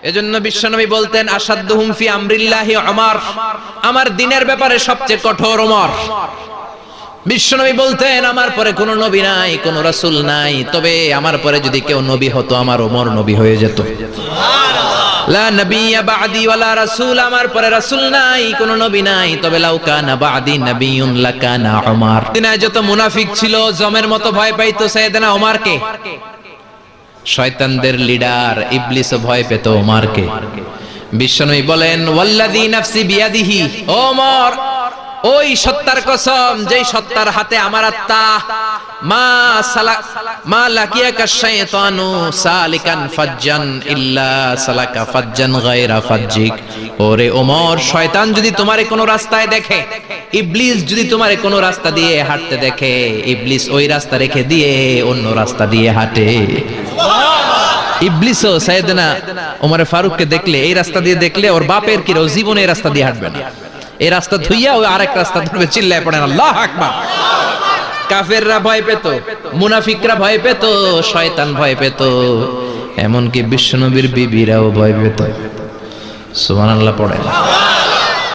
এজন্য বিশ্বনবী বলতেন আসাদ্দুহুম ফি আমরিল্লাহি ওমর, আমার দ্বীনের ব্যাপারে সবচেয়ে কঠোর ওমর। বিশ্বনবী বলতেন আমার পরে কোনো নবী নাই, কোনো রাসূল নাই, তবে আমার পরে যদি কেউ নবী হতো আমার ওমর নবী হয়ে যেত। লা নবিয়্যা বা'দি ওয়ালা রাসূল, আমার পরে রাসূল নাই, কোনো নবী নাই, তবে লাউ কানা বা'দি নবিয়্যুন লাকানা ওমর। মদিনায় যত মুনাফিক ছিল জমের মতো ভয় পাইতো সাইয়েদনা ওমরকে। শয়তানদের লিডার ইবলিসও ভয় পেত ওমরকে। বিশ্বনবী বলেন ওয়াল্লাযী নাফসি বিয়াদিহি, ওমর ওই সত্তার কসম যেই সত্তার হাতে আমার আত্মা, মা লাকিয়াকা শাইতানু সালিকান ফাজ্জান ইল্লা সালাকা ফাজ্জান গায়রা ফাজ্জিক। ওরে ওমর, শয়তান যদি তোমারে কোনো রাস্তায় দেখে, ইবলিস যদি তোমারে কোনো রাস্তা দিয়ে হাঁটতে দেখে, ইবলিস ওই রাস্তা রেখে দিয়ে অন্য রাস্তা দিয়ে হাঁটে। ইবলিসও সাইয়েদনা ওমর ফারুককে দেখলে, এই রাস্তা দিয়ে দেখলে ওর বাপের কি জীবনে এই রাস্তা দিয়ে হাঁটবে না, এই রাস্তা ধুইয়া ওই আরেক রাস্তা ধরবে, চিল্লায় পড়েন আল্লাহু আকবার। কাফেররা ভয় পেত, মুনাফিকরা ভয় পেত, শয়তান ভয় পেত, এমনকি বিশ্বনবীর বিবিরাও ভয় পেত। সুবহানাল্লাহ পড়েন।